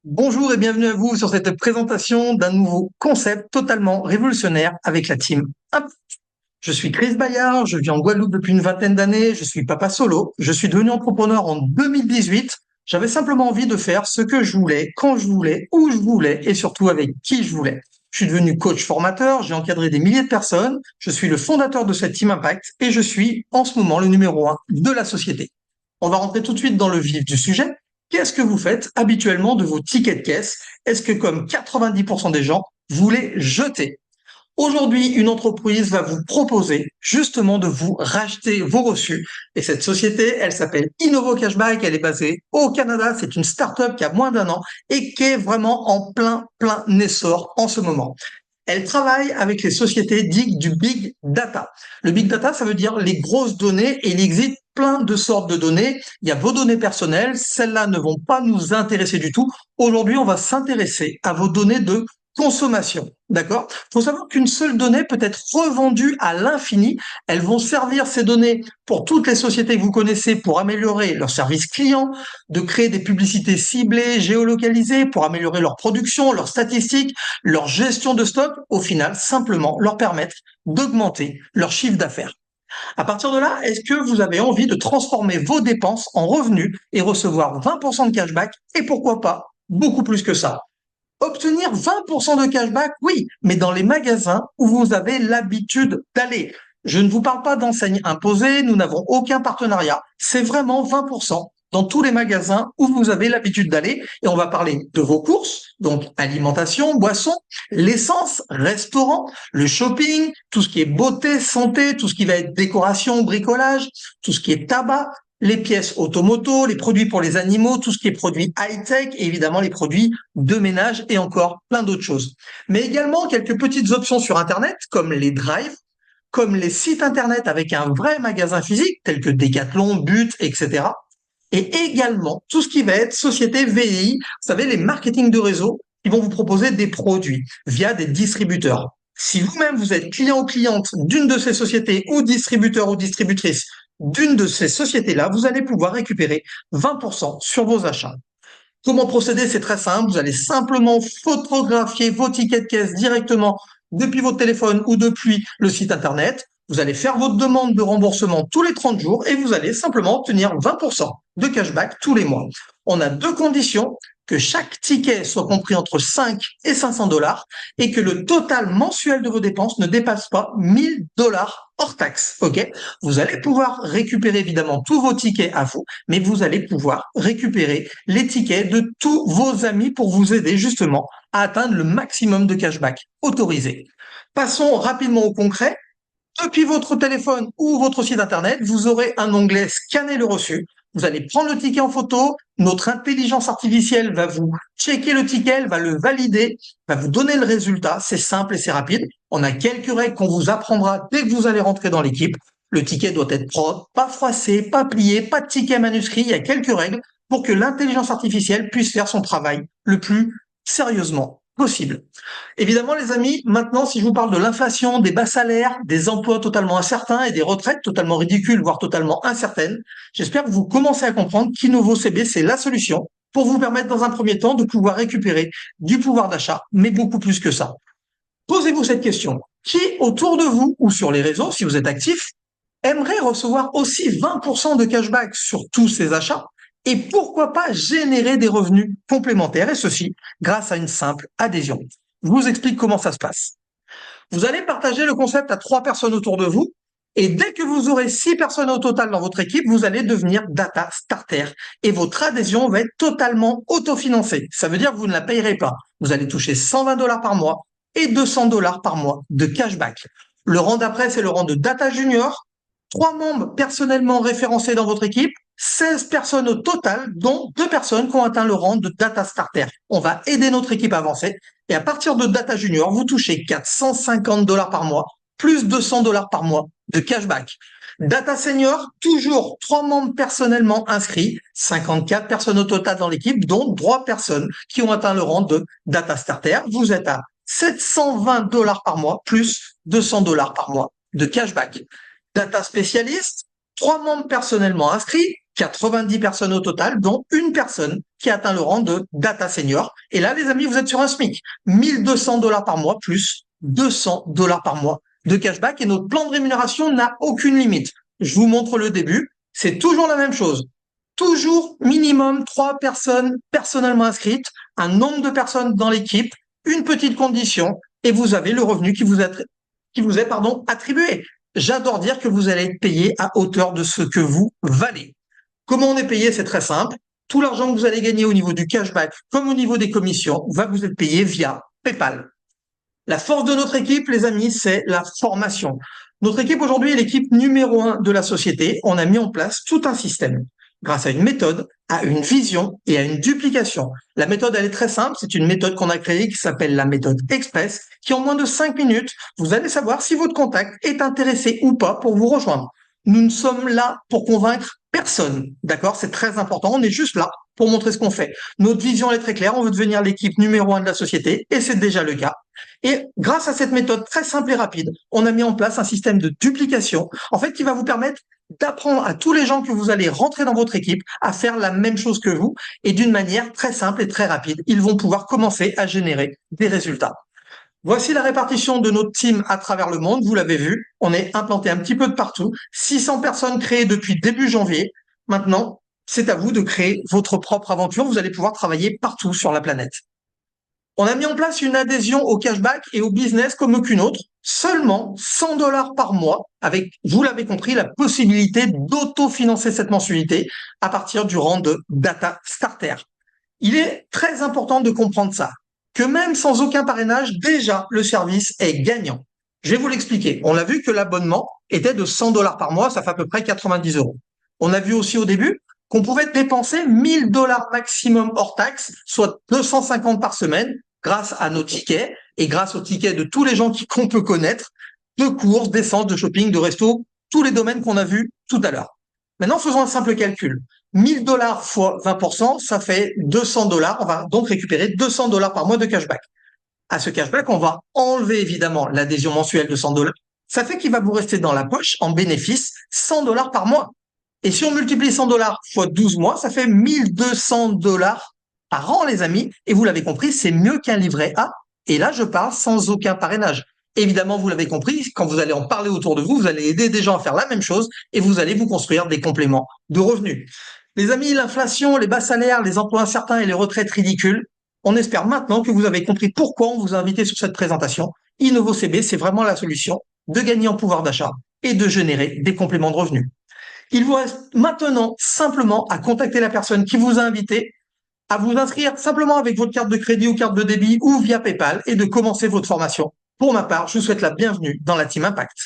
Bonjour et bienvenue à vous sur cette présentation d'un nouveau concept totalement révolutionnaire avec la team Impact. Je suis Chris Bayard, je vis en Guadeloupe depuis une vingtaine d'années, je suis papa solo, je suis devenu entrepreneur en 2018. J'avais simplement envie de faire ce que je voulais, quand je voulais, où je voulais et surtout avec qui je voulais. Je suis devenu coach formateur, j'ai encadré des milliers de personnes, je suis le fondateur de cette team Impact et je suis en ce moment le numéro 1 de la société. On va rentrer tout de suite dans le vif du sujet. Qu'est-ce que vous faites habituellement de vos tickets de caisse? Est-ce que, comme 90% des gens, vous les jetez? Aujourd'hui, une entreprise va vous proposer justement de vous racheter vos reçus. Et cette société, elle s'appelle Innovo Cashback. Elle est basée au Canada. C'est une start-up qui a moins d'un an et qui est vraiment en plein essor en ce moment. Elle travaille avec les sociétés dites du big data. Le big data, ça veut dire les grosses données et il existe plein de sortes de données. Il y a vos données personnelles, celles-là ne vont pas nous intéresser du tout. Aujourd'hui, on va s'intéresser à vos données de consommation. D'accord? Il faut savoir qu'une seule donnée peut être revendue à l'infini. Elles vont servir ces données pour toutes les sociétés que vous connaissez pour améliorer leur service client, de créer des publicités ciblées, géolocalisées pour améliorer leur production, leurs statistiques, leur gestion de stock, au final, simplement leur permettre d'augmenter leur chiffre d'affaires. À partir de là, est-ce que vous avez envie de transformer vos dépenses en revenus et recevoir 20% de cashback et pourquoi pas beaucoup plus que ça? Obtenir 20% de cashback, oui, mais dans les magasins où vous avez l'habitude d'aller. Je ne vous parle pas d'enseignes imposées, nous n'avons aucun partenariat. C'est vraiment 20% dans tous les magasins où vous avez l'habitude d'aller. Et on va parler de vos courses, donc alimentation, boissons, l'essence, restaurant, le shopping, tout ce qui est beauté, santé, tout ce qui va être décoration, bricolage, tout ce qui est tabac, les pièces automoto, les produits pour les animaux, tout ce qui est produits high-tech et évidemment les produits de ménage et encore plein d'autres choses. Mais également quelques petites options sur Internet comme les drives, comme les sites Internet avec un vrai magasin physique tel que Decathlon, But, etc. Et également tout ce qui va être société VI, vous savez, les marketing de réseau, qui vont vous proposer des produits via des distributeurs. Si vous-même vous êtes client ou cliente d'une de ces sociétés ou distributeur ou distributrice d'une de ces sociétés-là, vous allez pouvoir récupérer 20% sur vos achats. Comment procéder? C'est très simple. Vous allez simplement photographier vos tickets de caisse directement depuis votre téléphone ou depuis le site Internet. Vous allez faire votre demande de remboursement tous les 30 jours et vous allez simplement obtenir 20% de cashback tous les mois. On a deux conditions, que chaque ticket soit compris entre 5 et 500 dollars et que le total mensuel de vos dépenses ne dépasse pas 1000 dollars hors taxe. Ok? Vous allez pouvoir récupérer évidemment tous vos tickets à vous, mais vous allez pouvoir récupérer les tickets de tous vos amis pour vous aider justement à atteindre le maximum de cashback autorisé. Passons rapidement au concret. Depuis votre téléphone ou votre site internet, vous aurez un onglet Scanner le reçu. Vous allez prendre le ticket en photo. Notre intelligence artificielle va vous checker le ticket, elle va le valider, va vous donner le résultat. C'est simple et c'est rapide. On a quelques règles qu'on vous apprendra dès que vous allez rentrer dans l'équipe. Le ticket doit être propre, pas froissé, pas plié, pas de ticket manuscrit. Il y a quelques règles pour que l'intelligence artificielle puisse faire son travail le plus sérieusement possible. Évidemment, les amis, maintenant, si je vous parle de l'inflation, des bas salaires, des emplois totalement incertains et des retraites totalement ridicules, voire totalement incertaines, j'espère que vous commencez à comprendre qu'Innovo CB, c'est la solution pour vous permettre, dans un premier temps, de pouvoir récupérer du pouvoir d'achat, mais beaucoup plus que ça. Posez-vous cette question. Qui, autour de vous ou sur les réseaux, si vous êtes actif, aimerait recevoir aussi 20% de cashback sur tous ses achats et pourquoi pas générer des revenus complémentaires et ceci grâce à une simple adhésion. Je vous explique comment ça se passe. Vous allez partager le concept à 3 personnes autour de vous et dès que vous aurez 6 personnes au total dans votre équipe, vous allez devenir data starter et votre adhésion va être totalement autofinancée. Ça veut dire que vous ne la payerez pas. Vous allez toucher 120 dollars par mois et 200 dollars par mois de cashback. Le rang d'après, c'est le rang de data junior. 3 membres personnellement référencés dans votre équipe, 16 personnes au total, dont 2 personnes qui ont atteint le rang de data starter. On va aider notre équipe à avancer. Et à partir de data junior, vous touchez 450 dollars par mois, plus 200 dollars par mois de cashback. Data senior, toujours 3 membres personnellement inscrits, 54 personnes au total dans l'équipe, dont 3 personnes qui ont atteint le rang de data starter. Vous êtes à 720 dollars par mois, plus 200 dollars par mois de cashback. Data spécialiste, 3 membres personnellement inscrits, 90 personnes au total, dont une personne qui a atteint le rang de data senior. Et là, les amis, vous êtes sur un SMIC. 1 200 $ par mois plus 200 $ par mois de cashback et notre plan de rémunération n'a aucune limite. Je vous montre le début. C'est toujours la même chose. Toujours minimum 3 personnes personnellement inscrites, un nombre de personnes dans l'équipe, une petite condition et vous avez le revenu qui vous est attribué. J'adore dire que vous allez être payé à hauteur de ce que vous valez. Comment on est payé? C'est très simple. Tout l'argent que vous allez gagner au niveau du cashback comme au niveau des commissions va vous être payé via PayPal. La force de notre équipe, les amis, c'est la formation. Notre équipe aujourd'hui est l'équipe numéro 1 de la société. On a mis en place tout un système grâce à une méthode, à une vision et à une duplication. La méthode, elle est très simple. C'est une méthode qu'on a créée qui s'appelle la méthode Express, qui en moins de 5 minutes, vous allez savoir si votre contact est intéressé ou pas pour vous rejoindre. Nous ne sommes là pour convaincre personne, d'accord? C'est très important. On est juste là pour montrer ce qu'on fait. Notre vision elle est très claire. On veut devenir l'équipe numéro 1 de la société et c'est déjà le cas. Et grâce à cette méthode très simple et rapide, on a mis en place un système de duplication, en fait, qui va vous permettre d'apprendre à tous les gens que vous allez rentrer dans votre équipe à faire la même chose que vous et d'une manière très simple et très rapide. Ils vont pouvoir commencer à générer des résultats. Voici la répartition de notre team à travers le monde. Vous l'avez vu, on est implanté un petit peu de partout. 600 personnes créées depuis début janvier. Maintenant, c'est à vous de créer votre propre aventure. Vous allez pouvoir travailler partout sur la planète. On a mis en place une adhésion au cashback et au business comme aucune autre, seulement 100 $ par mois, avec, vous l'avez compris, la possibilité d'autofinancer cette mensualité à partir du rang de Data Starter. Il est très important de comprendre ça, que même sans aucun parrainage, déjà, le service est gagnant. Je vais vous l'expliquer. On a vu que l'abonnement était de 100 $ par mois, ça fait à peu près 90 €. On a vu aussi au début qu'on pouvait dépenser 1000 $ maximum hors taxe, soit 250 par semaine, grâce à nos tickets et grâce aux tickets de tous les gens qu'on peut connaître, de courses, d'essence, de shopping, de resto, tous les domaines qu'on a vus tout à l'heure. Maintenant, faisons un simple calcul. 1000 $ fois 20%, ça fait 200 $. On va donc récupérer 200 $ par mois de cashback. À ce cashback, on va enlever évidemment l'adhésion mensuelle de 100 $. Ça fait qu'il va vous rester dans la poche en bénéfice 100 $ par mois. Et si on multiplie 100 $ fois 12 mois, ça fait 1200 $ par an, les amis. Et vous l'avez compris, c'est mieux qu'un livret A. Et là, je parle sans aucun parrainage. Évidemment, vous l'avez compris, quand vous allez en parler autour de vous, vous allez aider des gens à faire la même chose et vous allez vous construire des compléments de revenus. Les amis, l'inflation, les bas salaires, les emplois incertains et les retraites ridicules, on espère maintenant que vous avez compris pourquoi on vous a invité sur cette présentation. InnovoCB, c'est vraiment la solution de gagner en pouvoir d'achat et de générer des compléments de revenus. Il vous reste maintenant simplement à contacter la personne qui vous a invité, à vous inscrire simplement avec votre carte de crédit ou carte de débit ou via PayPal et de commencer votre formation. Pour ma part, je vous souhaite la bienvenue dans la Team Impact.